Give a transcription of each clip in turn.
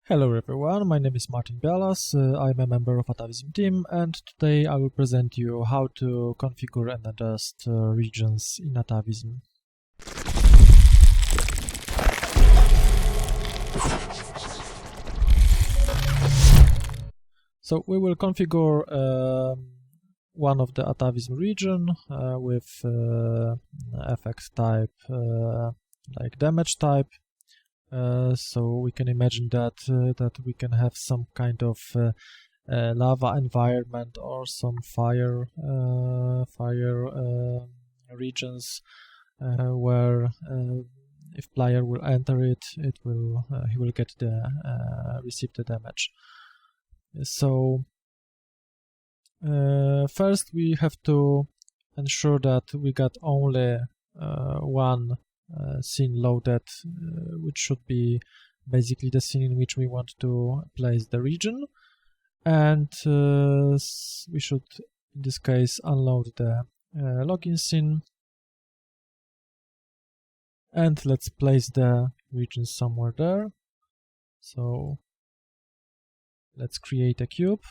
Hello everyone, my name is Martin Bialas, I'm a member of Atavism team, and today I will present you how to configure and adjust regions in Atavism. So we will configure one of the Atavism region with effect type like damage type. So we can imagine that we can have some kind of lava environment or some fire regions where if player will enter it, he will get receive the damage. So first we have to ensure that we got only one scene loaded, which should be basically the scene in which we want to place the region, and we should in this case unload the login scene, and let's place the region somewhere there. So let's create a cube,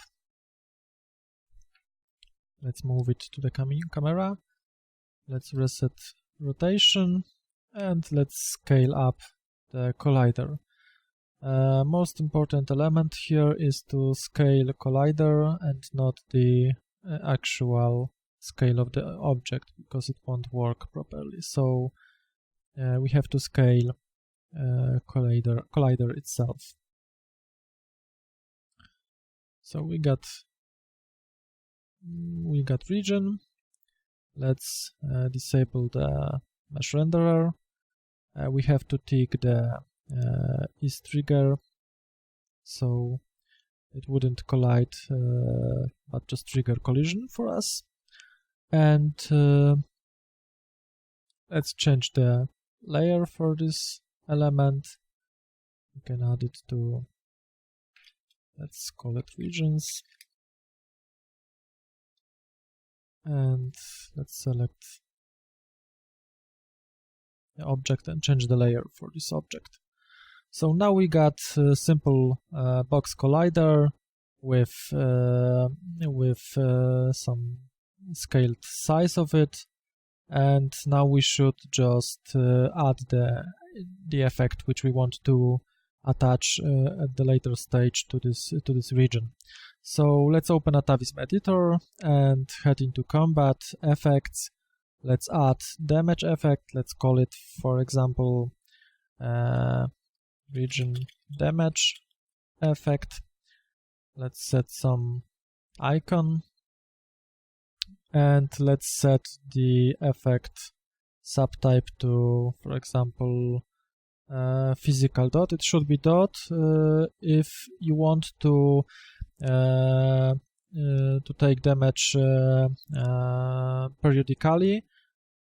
let's move it to the camera, let's reset rotation, and let's scale up the collider. Most important element here is to scale collider and not the actual scale of the object, because it won't work properly. So we have to scale collider itself. So we got region. Let's disable the mesh renderer. We have to tick the is trigger, so it wouldn't collide but just trigger collision for us. And let's change the layer for this element. We can add it to, let's call it regions, and let's select the object and change the layer for this object. So now we got a simple box collider with some scaled size of it, and now we should just add the effect which we want to attach at the later stage to this region. So let's open Atavism editor and head into combat effects. Let's add damage effect. Let's call it, for example, region damage effect. Let's set some icon, and let's set the effect subtype to, for example, physical dot. It should be dot if you want to take damage periodically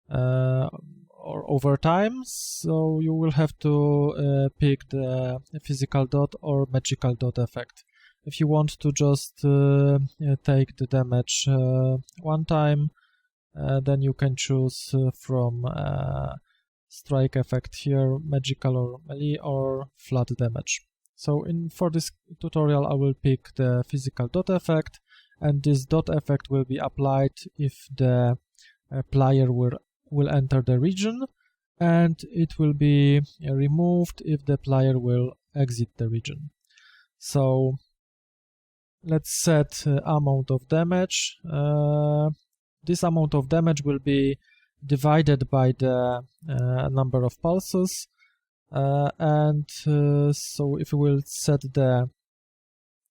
or over time, so you will have to pick the physical dot or magical dot effect. If you want to just take the damage one time, then you can choose from strike effect here, magical or melee, or flat damage. So for this tutorial I will pick the physical dot effect, and this dot effect will be applied if the player will enter the region, and it will be removed if the player will exit the region. So let's set amount of damage. This amount of damage will be divided by the number of pulses, and so if we will set the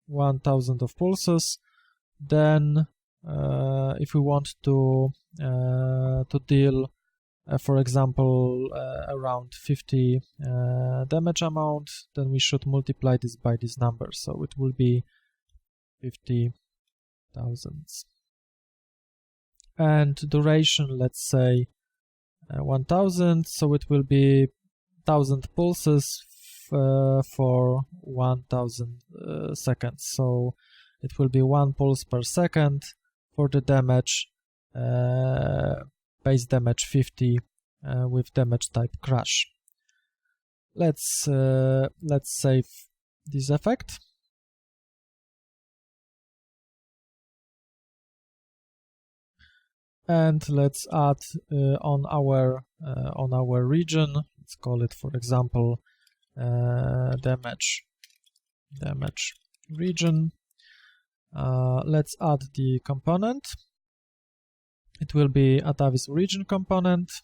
1000 of pulses, then if we want to deal for example around 50 damage amount, then we should multiply this by this number, so it will be 50,000. And duration, let's say 1000, so it will be 1000 pulses for 1000 seconds, so it will be 1 pulse per second for the damage, base damage 50 with damage type crash. Let's save this effect. And let's add on our region, let's call it, for example, damage region. Let's add the component. It will be Atavism region component.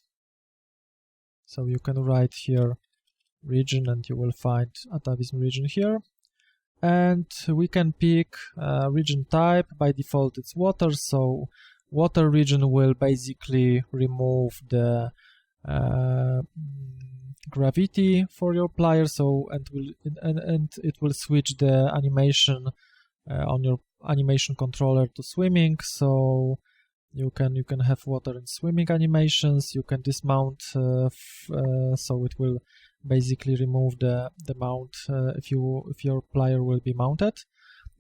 So you can write here region and you will find Atavism region here. And we can pick region type. By default it's water, so water region will basically remove the gravity for your player, so and it will switch the animation on your animation controller to swimming, so you can have water and swimming animations. You can dismount, so it will basically remove the mount if your player will be mounted.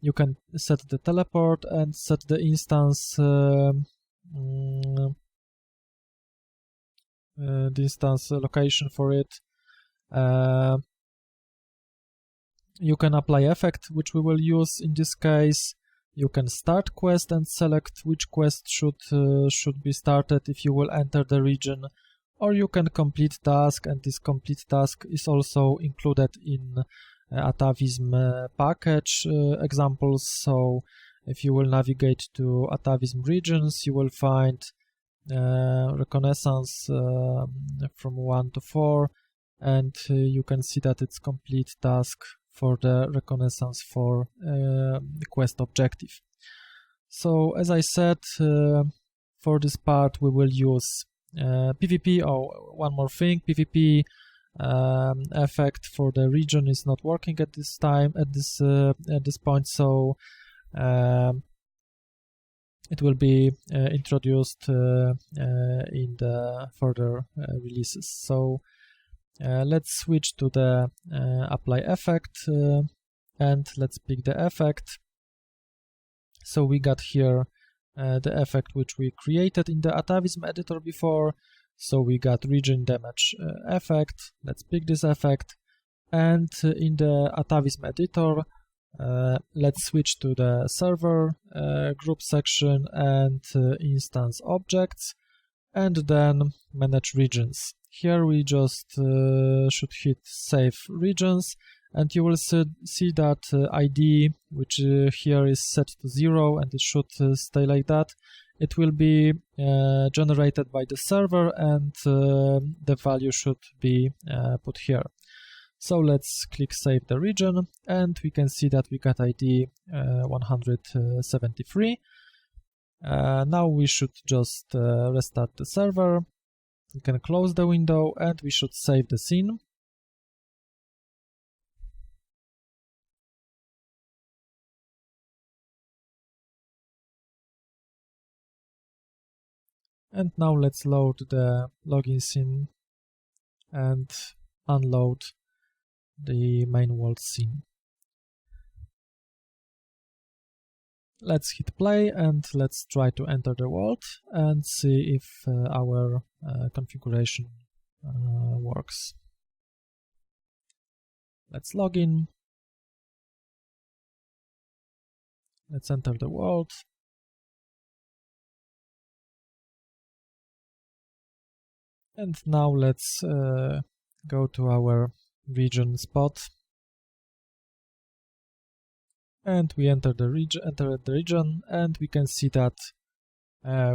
You can set the teleport and set the instance location for it. You can apply effect, which we will use in this case. You can start quest and select which quest should be started if you will enter the region, or you can complete task, and this complete task is also included in Atavism package examples. So if you will navigate to Atavism regions, you will find reconnaissance from 1 to 4, and you can see that it's complete task for the reconnaissance for the quest objective. So as I said, for this part we will use PvP. Oh, one more thing, PvP effect for the region is not working at this time, at this point, so it will be introduced in the further releases. So let's switch to the apply effect and let's pick the effect. So we got here the effect which we created in the Atavism editor before. So we got region damage effect. Let's pick this effect, and in the Atavism editor let's switch to the server group section and instance objects, and then manage regions. Here we just should hit save regions, and you will see that ID, which here is set to 0, and it should stay like that. It will be generated by the server, and the value should be put here. So let's click save the region, and we can see that we got ID 173. Now we should just restart the server. We can close the window, and we should save the scene. And now let's load the login scene and unload the main world scene. Let's hit play and let's try to enter the world and see if our configuration works. Let's log in. Let's enter the world. And now let's go to our region spot. And we enter the region, and we can see that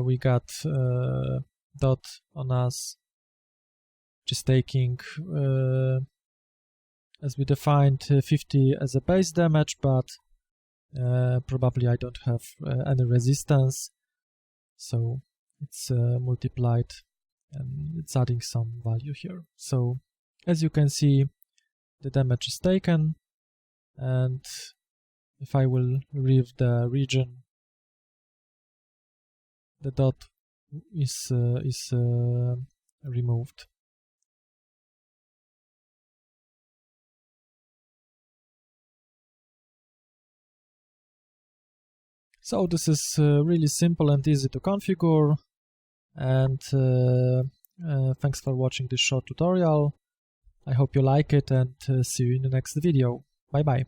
we got dot on us, which is taking, as we defined, 50 as a base damage, but probably I don't have any resistance, so it's multiplied and it's adding some value here. So as you can see, the damage is taken, and if I will leave the region, the dot is removed. So this is really simple and easy to configure, and thanks for watching this short tutorial. I hope you like it, and see you in the next video. Bye bye.